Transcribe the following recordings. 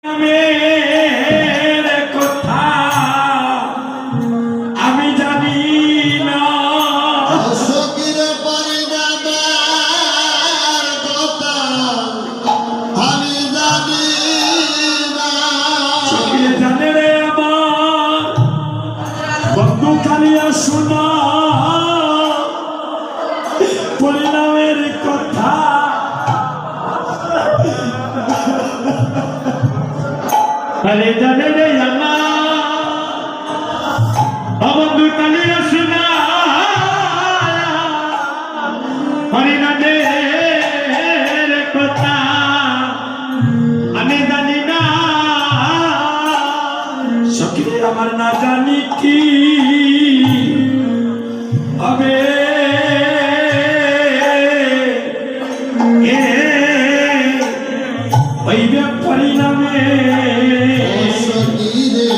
নামের কথা আমি জানি না, সখীর পরিণামের কথা আমি জানি না। সখীরে জানে রে আমার বন্ধু খালিয়া শোনা পরিণামের কথা। আরে জানে রে আমার বন্ধু খালিয়া শোনা পরিণামের কথা আমি জানি না। সখীরে আমার না জানি কি হবে হইবে পরিণামে। সখীরে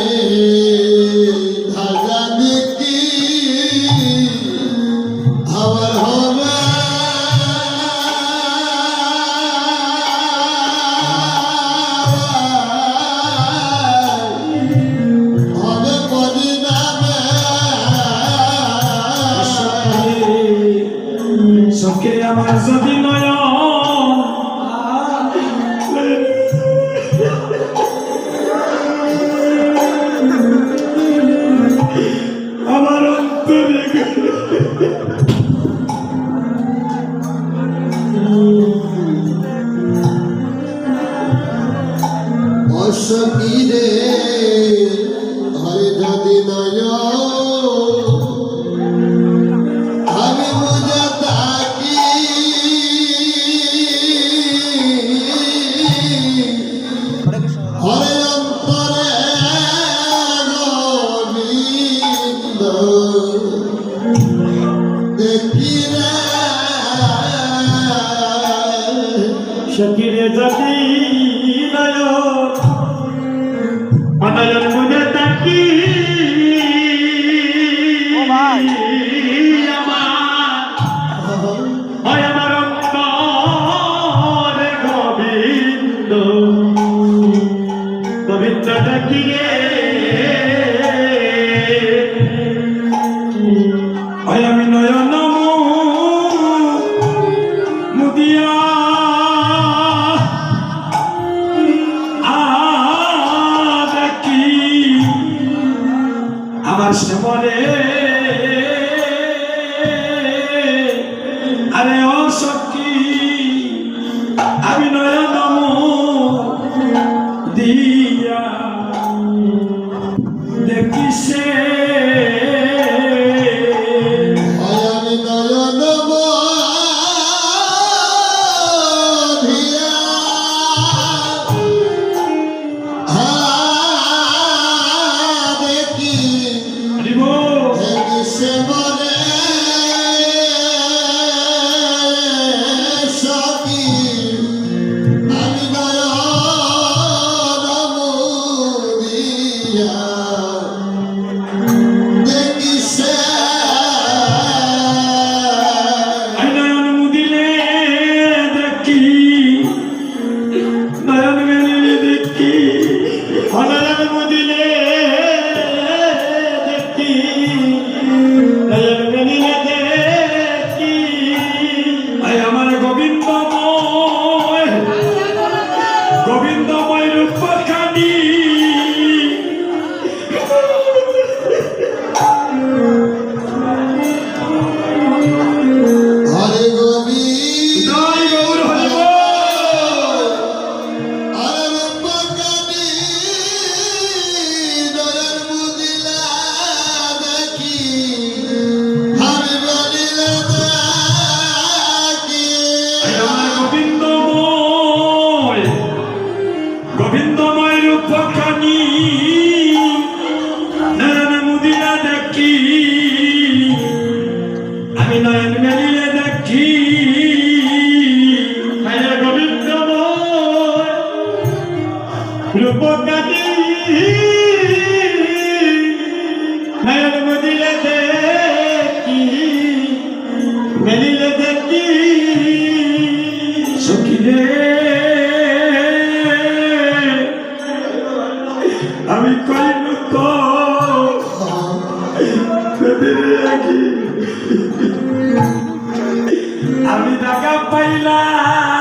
ধারা দেখি আবার হবে হবে পরিণামে। সখীরে আমার যদি নয় আমার অন্তরে অসখীরে ঘরে যদি নয় আমি বুঝে থাকি হরে অন্তরে গোবিন্দ দেখি রে। সখীরে যদি নয় অনয়ন মুঝে তাকি আমার অন্তরে গোবিন্দ গোবিন্দ ডাকি রে। আমি নয়ন মুদিয়া দেখি আমার সেবনে আরে ও সখী আমি নয়ন দিয়া দেখি সে আমি নয়ন ধিয়া দেখি হরিব দেখি সে মনে সখী আমি নয়ন দিয়া দেখি সে নয়ন মুদিলে দেখি নয়ন মেলিলে দেখি নয়ন মুদিলে দেখি নয়ন মেলিলে দেখি আমার গোবিন্দময় রূপখানি হরে গোবিন্দ জয় গৌর হরি বল। হরে রূপকানি নয়ন মুদিলা দেখি আমি বলিলে দেখি আমার গোবিন্দময় রূপখানি নয়ন মুদিলা দেখি আমি নয়ন মেলিলে দেখি গোবিন্দময় রূপখানি নয়ন মুদিলে দেখি মেলিলে দেখি সখী রে আমি কইনু তো কি আমি টাকা পাইলাম